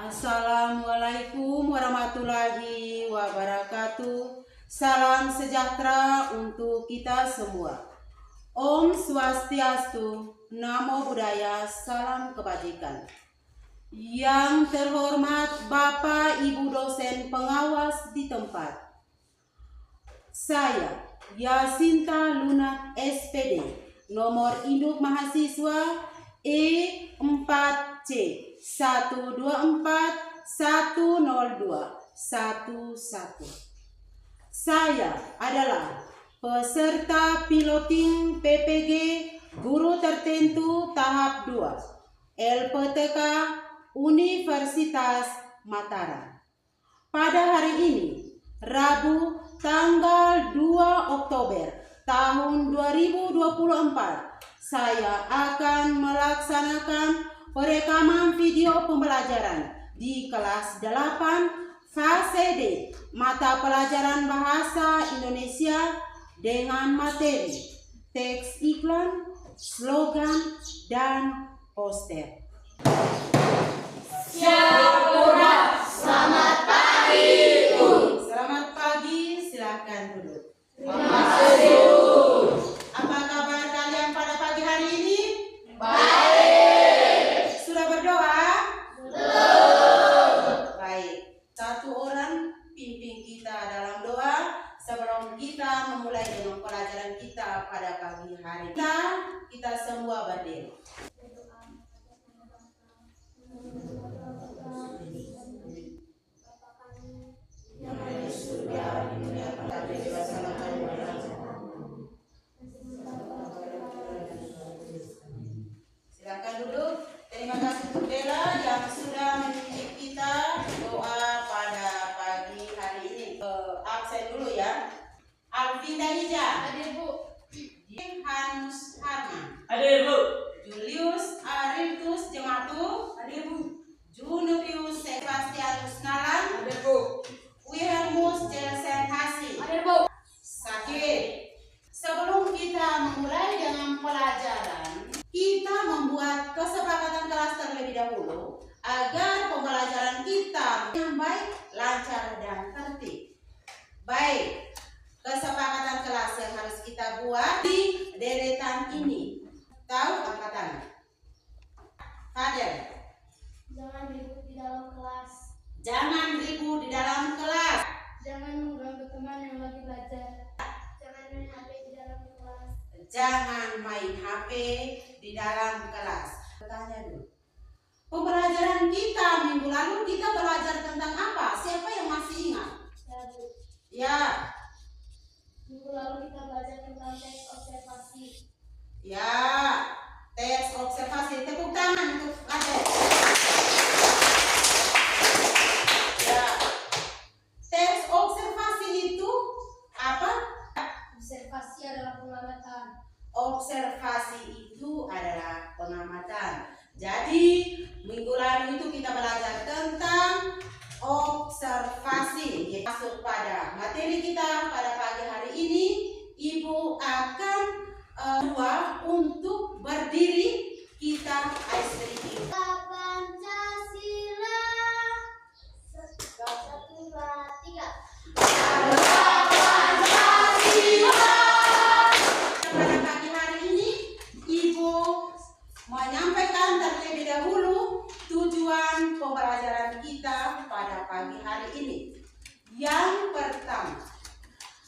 Assalamualaikum warahmatullahi wabarakatuh. Salam sejahtera untuk kita semua. Om Swastiastu, Namo Buddhaya, salam kebajikan. Yang terhormat Bapak Ibu dosen pengawas di tempat. Saya Yasinta Luna SPD, nomor induk mahasiswa E4C 124102111. Saya adalah peserta piloting PPG Guru Tertentu Tahap 2 LPTK Universitas Mataram. Pada hari ini, Rabu tanggal 2 Oktober tahun 2024, saya akan melaksanakan perekaman video pembelajaran di kelas 8 fase D mata pelajaran bahasa Indonesia dengan materi teks iklan, slogan, dan poster. Siap, Bunda. Selamat pagi, Bu. Selamat pagi, silakan duduk. Terima kasih, Bu. Apa kabar kalian pada pagi hari ini? Baik. Sudah berdoa? Belum. Baik. Satu orang pimpin kita dalam doa sebelum kita memulai dengan pelajaran kita pada pagi hari. Kita semua berdiri. Silakan duduk. Terima kasih untuk Bella yang sudah mendidik kita doa pada pagi hari ini. Absen dulu ya. Alvinda Hija. Hadir, Bu. Hanus Harman. Hadir, Bu. Julius Arintus Jematu. Hadir, Bu. Junius Sebastianus Nalan. Hadir, Bu. Wilhelmus Jelsen Hasi. Hadir, Bu. Sakit. Sebelum kita memulai dengan pelajaran, kita membuat kesepakatan kelas terlebih dahulu agar pembelajaran kita yang baik, lancar, dan tertib. Baik, kesepakatan kelas yang harus kita buat di deretan ini. Tahu angkatannya? Fadel. Jangan ribut di dalam kelas. Jangan ribut di dalam kelas. Jangan mengganggu teman yang lagi belajar. Jangan main HP di dalam kelas. Jangan main HP di dalam kelas. Tanya dulu. Pembelajaran kita minggu lalu kita belajar tentang apa? Siapa yang masih ingat? Ya, Bu. Ya, Minggu lalu kita belajar tentang teks observasi. ya. Tes observasi. Tepuk tangan untuk Adel. Ya. Tes observasi itu apa? Observasi adalah pengamatan. Observasi itu adalah pengamatan. Jadi minggu lalu itu kita belajar tentang observasi. Masuk pada materi kita pada pagi hari ini, Ibu akan untuk berdiri kita ice breaking. Pancasila. 1, 2, 3. Pada pagi hari ini, Ibu menyampaikan terlebih dahulu tujuan pembelajaran kita pada pagi hari ini. Yang pertama,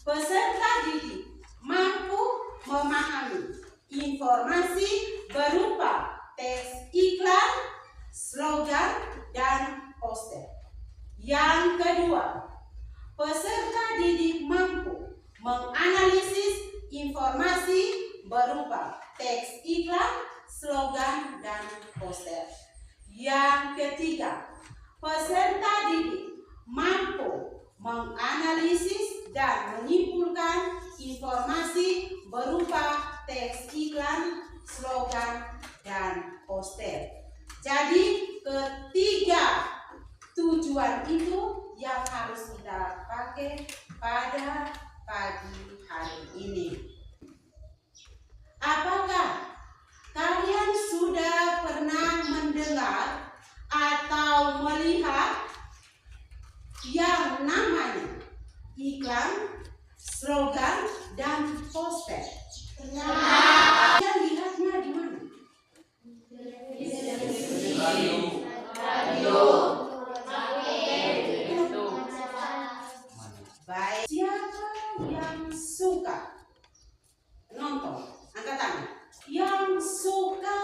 peserta didik mampu memahami informasi berupa teks iklan, slogan, dan poster. Yang kedua, peserta didik mampu menganalisis informasi berupa teks iklan, slogan, dan poster. Yang ketiga, peserta didik mampu menganalisis dan menyimpulkan informasi berupa teks iklan, slogan, dan poster. Jadi ketiga tujuan itu yang harus kita pakai pada pagi hari ini. Apakah kalian sudah pernah mendengar atau melihat yang namanya iklan, slogan, dan poster. Kalian lihatnya di mana? Baik, siapa yang suka nonton? Angkat tangan. Yang suka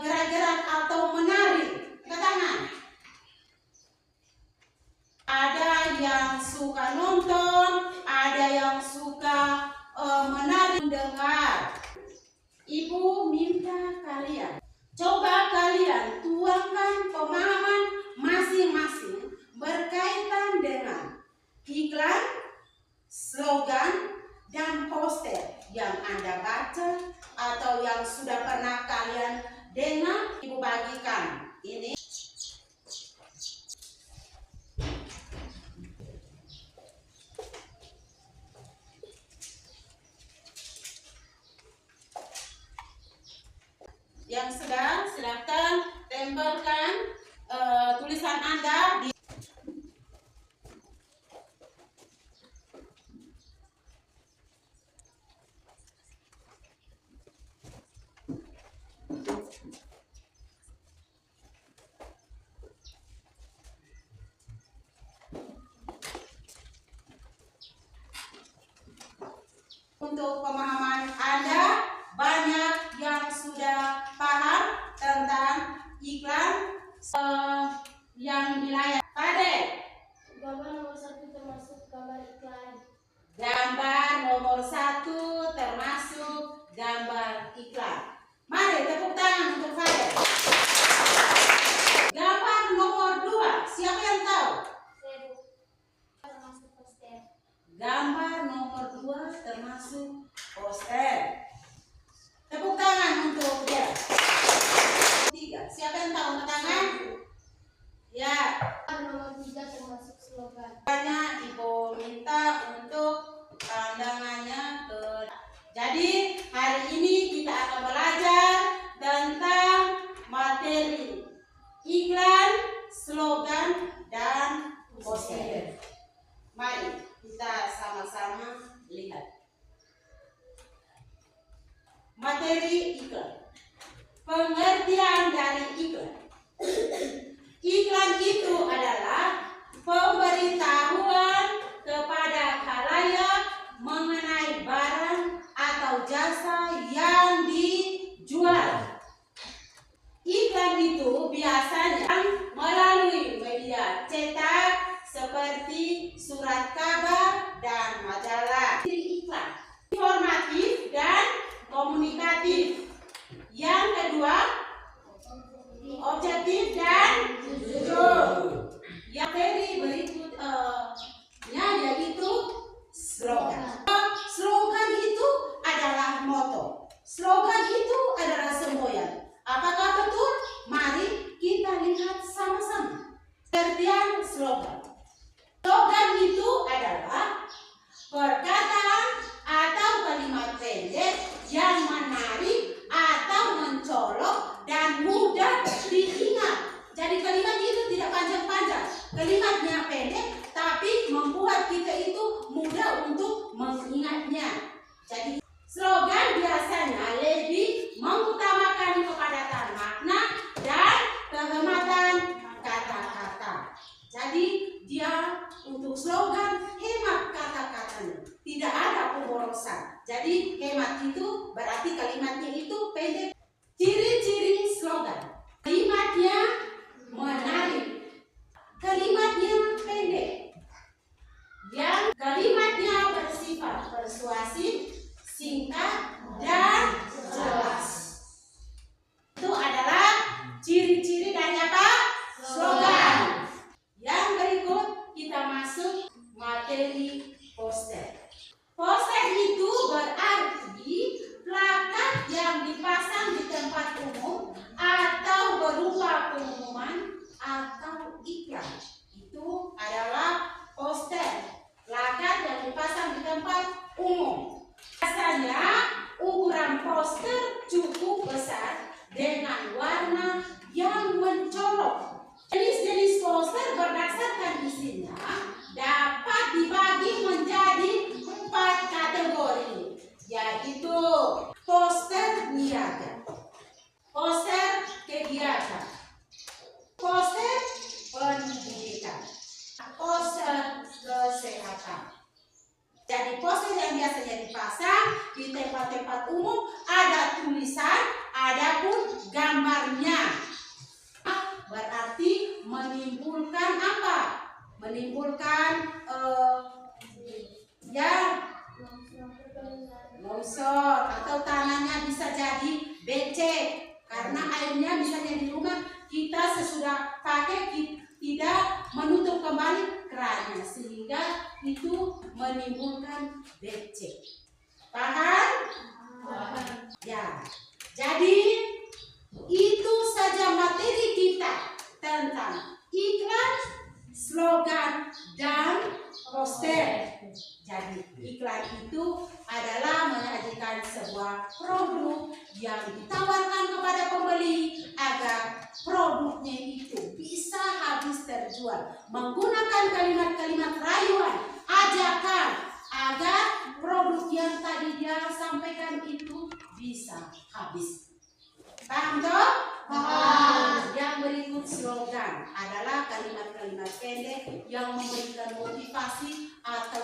gerak-gerak atau menari? Angkat tangan. Ada yang suka nonton, ada yang suka menari, mendengar. Ibu minta kalian, coba kalian tuangkan pemahaman masing-masing berkaitan dengan iklan, slogan, dan poster yang Anda baca atau yang sudah pernah kalian dengar. Ibu bagikan ini. Yang sedang, silakan tempelkan tulisan Anda di untuk pemahaman Anda. Banyak yang sudah paham tentang iklan yang dilayar. Pade, Gambar nomor 1 termasuk gambar iklan. gambar nomor 1 termasuk gambar iklan. Mari tepuk tangan untuk Pade. Gambar nomor 2, siapa yang tahu? Termasuk poster. Gambar nomor 2 termasuk poster. Tepuk tangan untuk dia. 3, siapa yang tahu? Angkat tangan. Ya. Nomor 3 termasuk slogan. Makanya Ibu minta untuk pandangannya ke. Jadi hari ini kita akan belajar tentang materi iklan, slogan, dan poster. Mari kita sama-sama lihat. Materi iklan. Pengertian dari iklan. Iklan itu adalah pemberitahuan kepada khalayak mengenai barang atau jasa yang dijual. Iklan itu biasanya melalui media cetak seperti surat kabar dan majalah. Iklan informatif dan komunikatif. Yang kedua, objektif dan jujur. Yang berikutnya yaitu slogan. Slogan itu adalah moto. Slogan itu adalah semboyan. Apakah betul? Mari kita lihat sama-sama. Pengertian slogan. Slogan itu adalah perkataan atau kalimat pendek yang menarik atau mencolok dan mudah diingat. Jadi kalimat itu tidak panjang-panjang. Kalimatnya pendek tapi membuat kita itu mudah untuk mengingatnya. Jadi slogan biasanya lebih mengutamakan kepadatan makna dan kehematan kata-kata. Jadi dia untuk slogan hemat kata-katanya. Tidak ada pemborosan. Jadi hemat itu berarti kalimatnya itu pendek. Ciri-ciri slogan. Kalimatnya menarik. Kalimatnya pendek. Yang kalimatnya bersifat persuasif, definisinya dapat dibagi menjadi 4 kategori, yaitu poster niaga, poster kegiatan, poster pendidikan, poster kesehatan. Jadi poster yang biasanya dipasang di tempat-tempat umum ada tulisan, adapun gambarnya. Berarti menimbulkan apa? Menimbulkan longsor atau tanahnya bisa jadi becek karena airnya misalnya di rumah kita sesudah pakai tidak menutup kembali kerannya sehingga itu menimbulkan becek. Paham? Ya. Jadi itu saja materi kita tentang iklan, slogan, dan poster. Jadi iklan itu adalah menyajikan sebuah produk yang ditawarkan kepada pembeli agar produknya itu bisa habis terjual. Menggunakan kalimat-kalimat rayuan, ajakan agar produk yang tadi dia sampaikan itu bisa habis. Paham toh? Yang berikut slogan adalah kalimat-kalimat pendek yang memberikan motivasi atau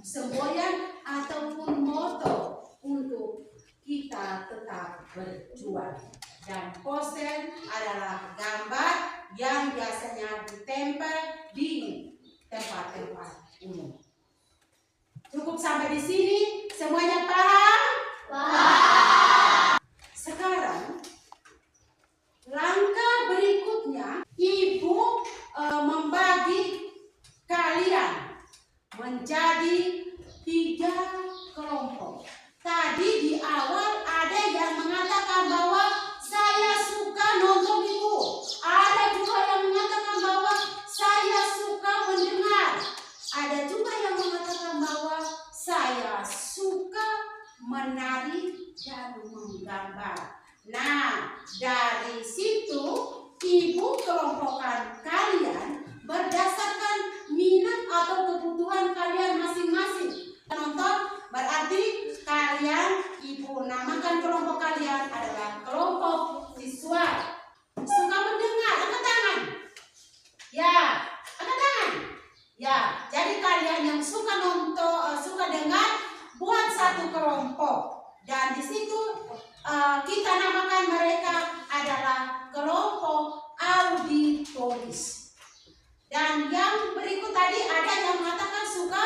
semboyan ataupun moto untuk kita tetap berjuang. Dan poster adalah gambar yang biasanya ditempel di tempat-tempat umum. Cukup sampai di sini, semuanya paham? Sekarang langkah berikutnya, Ibu membagi kalian menjadi 3 kelompok. Tadi di awal ada yang mengatakan bahwa saya suka nonton Ibu. Ada juga yang mengatakan bahwa saya suka mendengar. Ada juga yang mengatakan bahwa saya suka menari dan menggambar. Nah, dari situ Ibu kelompokkan kalian berdasarkan minat atau kebutuhan kalian masing-masing. Nonton berarti kalian Ibu namakan kelompok kalian adalah kelompok visual. Suka mendengar, angkat tangan. Ya, angkat tangan. Ya, jadi kalian yang suka nonton, suka dengar, buat satu kelompok. Dan di situ kita namakan mereka adalah kelompok auditoris. Dan yang berikut tadi ada yang mengatakan suka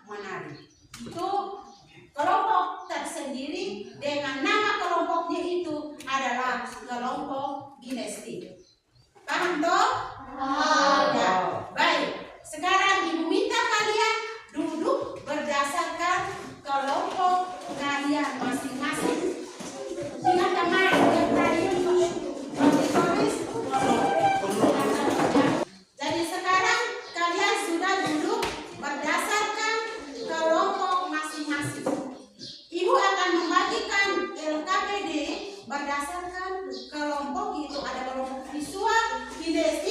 menari. Itu kelompok tersendiri dengan nama kelompoknya itu adalah kelompok ginestik. Paham toh? Ya, baik. Sekarang Ibu minta kalian duduk berdasarkan kelompok kalian masing-masing. Ingat teman, yang tadi auditoris. Jadi sekarang kalian sudah duduk berdasarkan kelompok masing-masing. Ibu akan membagikan LKPD berdasarkan kelompok, itu ada kelompok visual, kinestik,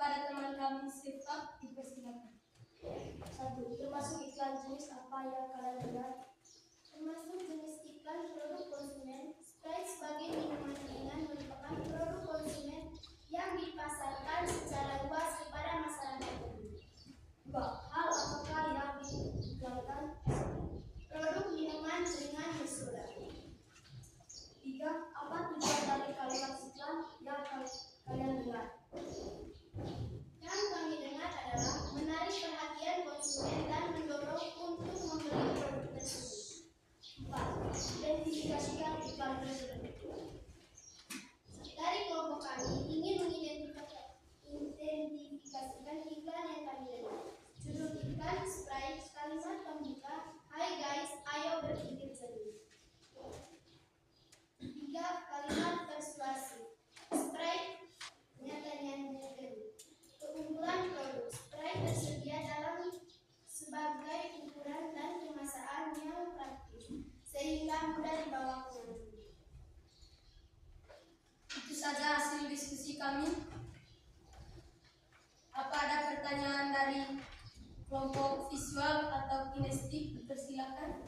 Kepada teman kami, siap, dipersilakan. 1. Termasuk iklan jenis apa yang kalian dengar? Termasuk jenis iklan produk konsumen. Sprite sebagai minuman ringan merupakan produk konsumen yang dipasarkan secara luas kepada masyarakat umum. 2. Hal apakah yang diiklankan? Produk minuman ringan bersoda. 3. Apa tujuan dari kalimat iklan yang kalian dengar? Yang kami dengar adalah menarik perhatian konsumen dan mendorong untuk membeli produk tersebut. 4. Identifikasikan iklan tersebut. Dari kelompok kami ingin mengidentifikasikan iklan yang kami dengar. Judul iklan Sprite, kalimat pembuka, "Hai guys, ayo berpikir jernih." 3. Kalimat persuasif. Sprite nyatanya negeri. Keunggulan produk Sprite tersedia dalam sebagai ukuran dan kemasan yang praktis, sehingga mudah dibawa kemana. Itu saja hasil diskusi kami. Apa ada pertanyaan dari kelompok visual atau kinestetik? Dipersilakan.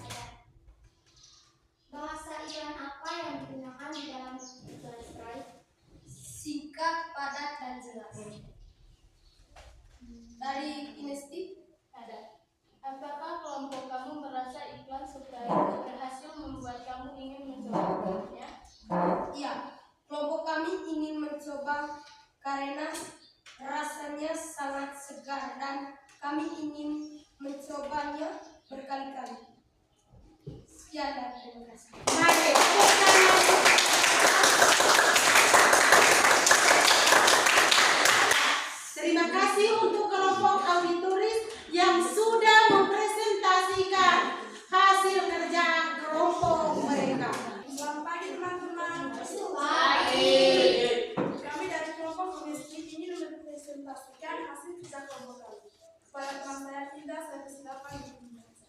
Bahasa iklan apa yang digunakan di dalam iklan Sprite? Singkat, padat, dan jelas. Dari kinestetik ada. Apakah kelompok kamu merasa iklan Sprite berhasil membuat kamu ingin mencobanya? Iya, kelompok kami ingin mencoba karena rasanya sangat segar dan kami ingin mencobanya berkali-kali. Sekian dan terima kasih. Mari, terima kasih untuk kelompok auditoris yang sudah mempresentasikan hasil kerja kelompok mereka. Selamat pagi teman-teman. Pagi. Kami dari kelompok kinestetik ingin mempresentasikan hasil kerja kelompok kami. Kepada teman saya Tinda, saya persilakan membaca.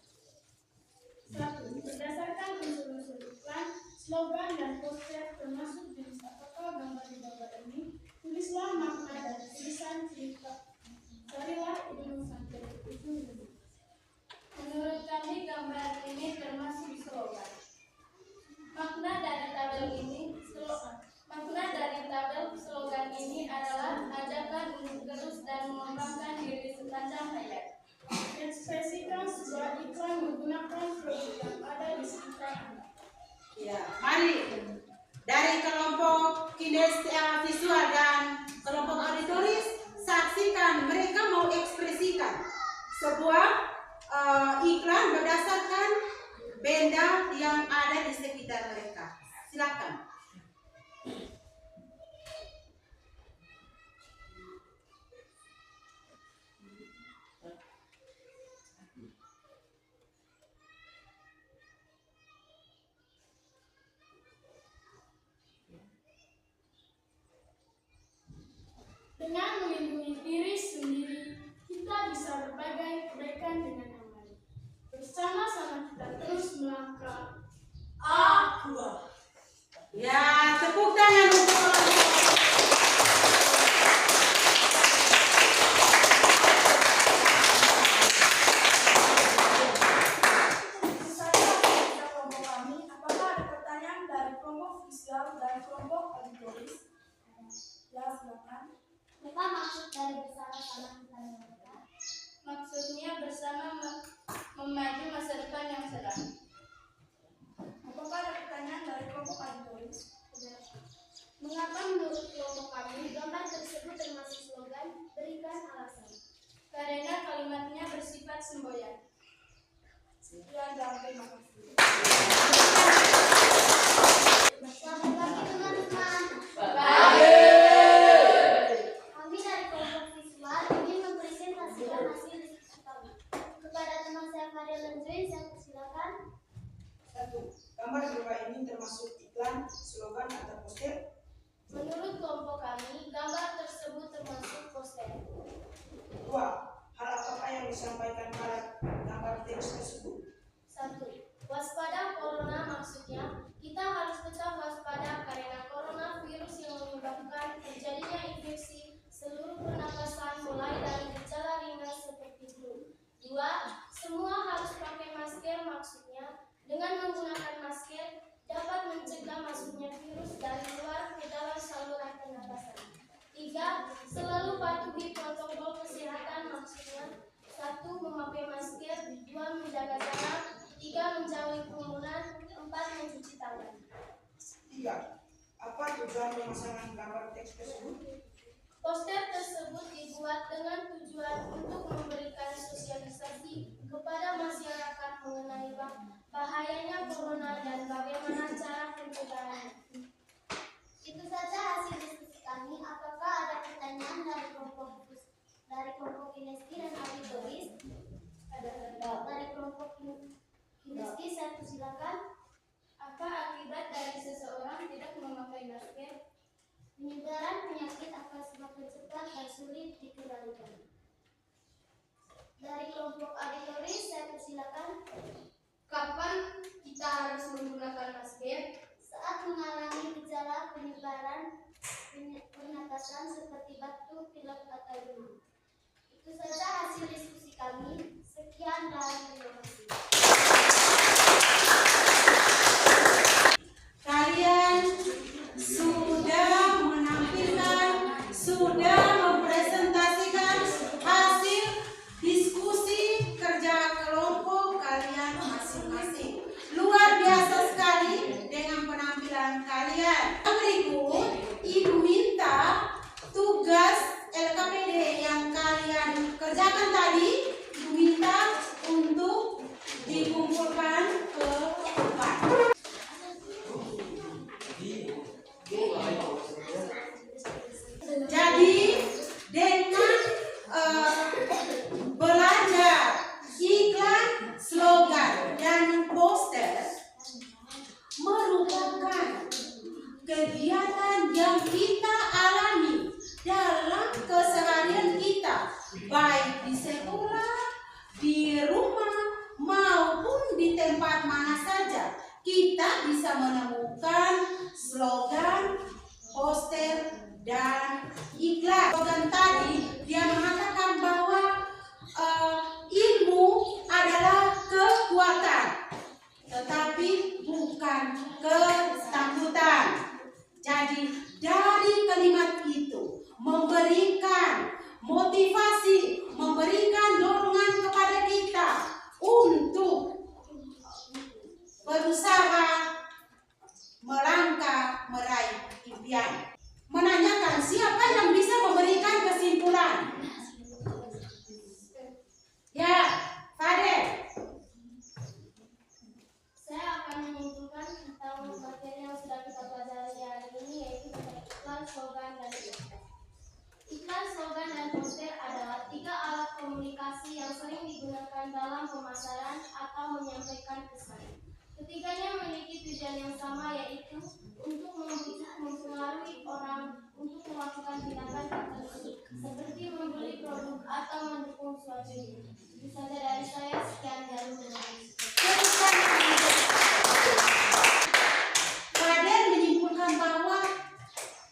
1. Berdasarkan unsur-unsur iklan, slogan dan poster termasuk jenis apakah gambar di gambar ini, tulislah makna dan tulisan cerita. Carilah ilmu sampai ke ujung. Menurut kami gambar ini termasuk slogan. Makna dari tabel slogan ini adalah ajakan untuk terus dan mengembangkan diri sepanjang hayat. Ekspresikan sebuah iklan menggunakan produk yang ada di sekitar Anda. Ya, mari dari kelompok kinestesia visual dan kelompok auditoris saksikan mereka mau ekspresikan sebuah iklan berdasarkan benda yang ada di sekitar mereka. Silakan. Dengan melindungi diri sendiri, kita bisa berbagai kebaikan dengan aman. Bersama-sama kita terus melangkah. Aqua. Ya, tepuk tangan untuk kelompok. Itu saja kerja kelompok kami. Apakah ada pertanyaan dari kelompok visual dan kelompok auditoris? Ya, silakan. Apa maksud dari bersama-sama kita melakukan? Maksudnya bersama memaju masa depan yang cerah. Apakah ada pertanyaan dari kelompok auditoris? Mengapa menurut kelompok kami gambar tersebut termasuk slogan? Berikan alasan. Karena kalimatnya bersifat semboyan. Sekian dan terima kasih. Selamat pagi teman-teman. Pagi. Kami dari kelompok visual ingin mempresentasikan hasil diskusi kami. Kepada teman saya Maria Lenjoy, saya persilakan. 1. Gambar berupa ini termasuk iklan, slogan, atau poster. Menurut kelompok kami, gambar tersebut termasuk poster. 2. Hal apakah yang disampaikan pada gambar teks tersebut? 1. Waspada corona, maksudnya kita harus tetap waspada karena corona virus yang menyebabkan terjadinya infeksi seluruh pernapasan mencuci tangan. 3. Apa tujuan pemasangan gambar teks tersebut? Poster tersebut dibuat dengan tujuan untuk memberikan sosialisasi kepada masyarakat mengenai bahayanya corona dan bagaimana cara pencegahannya. Itu saja hasil diskusi kami. Apakah ada pertanyaan dari kelompok kinesti dan auditoris? Dari kelompok kinesti, saya silakan. Apa akibat dari seseorang tidak memakai masker? Penyebaran penyakit akan semakin cepat dan sulit dikendalikan. Dari kelompok auditoris, saya persilakan. Kapan kita harus menggunakan masker? Saat mengalami gejala penyebaran pernapasan seperti batuk, pilek, atau demam. Itu saja hasil diskusi kami. Sekian dan terima kasih. Kalian sudah menampilkan, sudah mempresentasikan hasil diskusi kerja kelompok kalian masing-masing. Luar biasa sekali dengan penampilan kalian. Berikut, Ibu minta tugas LKPD yang kalian kerjakan tadi, Ibu minta untuk dikumpulkan ke depan. Jadi dengan belajar iklan, slogan, dan poster merupakan kegiatan yang kita alami dalam keseharian kita, baik di sekolah, di rumah, maupun di tempat mana saja. Kita bisa menemukan slogan, poster, dan iklan. Slogan tadi dia mengatakan bahwa ilmu adalah kekuatan, tetapi bukan ketakutan. Jadi dari kalimat itu memberikan motivasi, memberikan dorongan kepada kita untuk berusaha melangkah meraih impian. Menanyakan siapa yang bisa memberikan kesimpulan? Ya, Fadel. Saya akan menyimpulkan tentang materi yang sudah kita pelajari hari ini, yaitu iklan, slogan, dan poster. Iklan, slogan, dan poster adalah 3 alat komunikasi yang sering digunakan dalam pemasaran atau menyampaikan pesan. Ketiganya memiliki tujuan yang sama, yaitu untuk membujuk, mempengaruhi orang untuk melakukan tindakan tertentu, seperti membeli produk atau mendukung suatu ide. Itu saja dari saya. Sekian dan terima kasih. Fadel menyimpulkan bahwa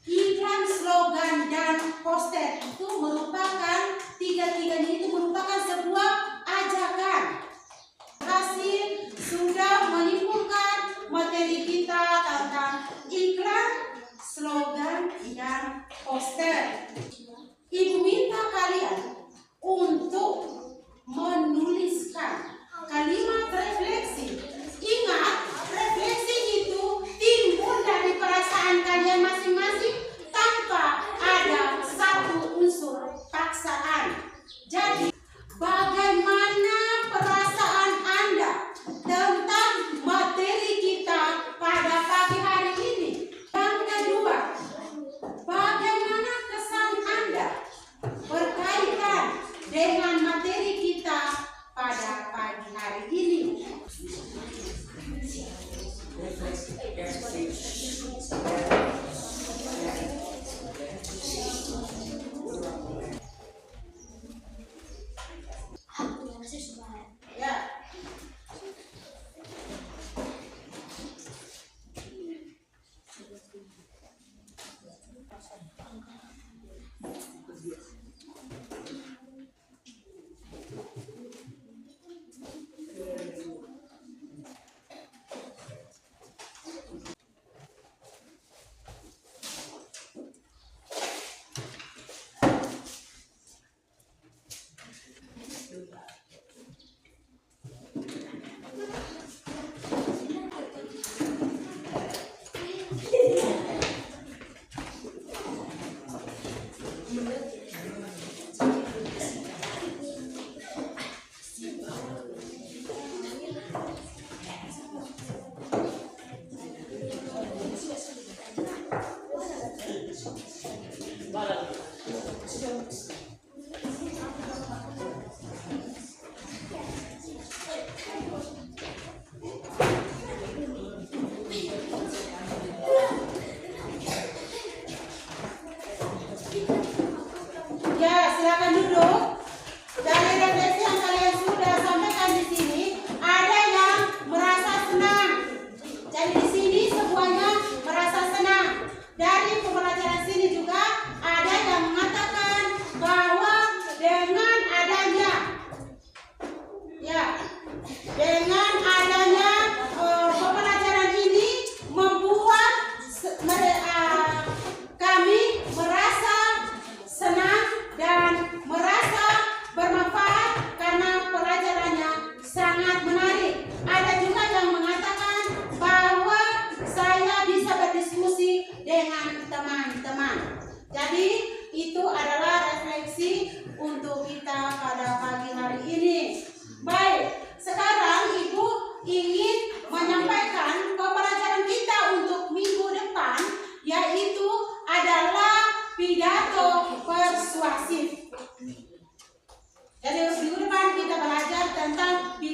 iklan, slogan, dan poster itu merupakan tiga-tiganya itu merupakan sebuah ajakan. Hasil sudah menyimpulkan materi kita tentang iklan, slogan, dan poster. Ibu minta kalian untuk menuliskan kalimat refleksi. Ingat, refleksi itu timbul dari perasaan kalian masing-masing tanpa ada satu unsur paksaan. Jadi, bagaimana perasaan Anda tentang materi kita pada pagi hari ini? Yang kedua, bagaimana kesan Anda berkaitan dengan materi kita pada pagi hari ini?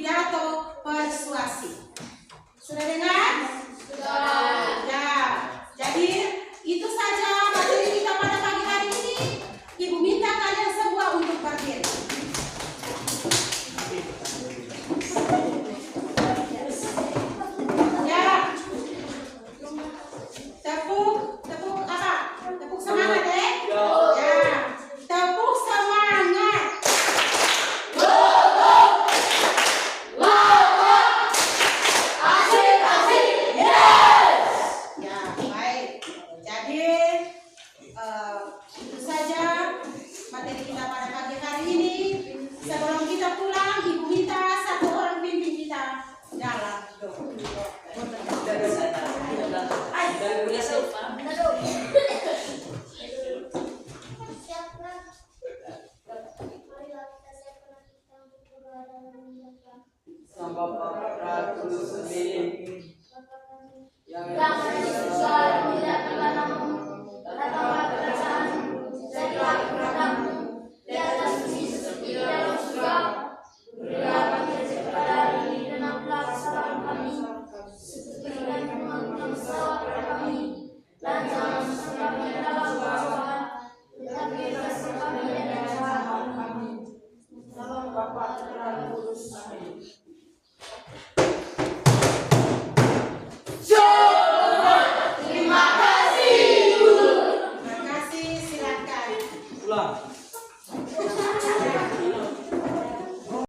pidato persuasi. Sudah dengar? Sudah. Ya, jadi itu saja materi kita pada pagi hari ini. Ibu minta kalian semua untuk berdiri. Ya, tepuk apa? Tepuk semangat ya. Tepuk semangat. Ya, baik. Jadi itu saja materi kita pada pagi hari ini. Sebelum kita pulang, Ibu minta satu orang pimpin kita dalam doa. Siapkan. Marilah kita siapkan hati kita untuk berdoa dan mengucapkan. Bapa kami yang ada di surga, dimuliakanlah namamu. Datanglah kerajaanmu, jadilah kehendakmu di atas bumi seperti di dalam surga. Berilah kami rezeki pada hari ini dan ampunilah kesalahan kami, seperti kami mengampuni kesalahan kepada kami. Dan jangan masukkan kami ke dalam pencobaan, tetapi bebaskan kami dari yang jahat. Amin. Dalam Bapa dan Roh Kudus. Amin.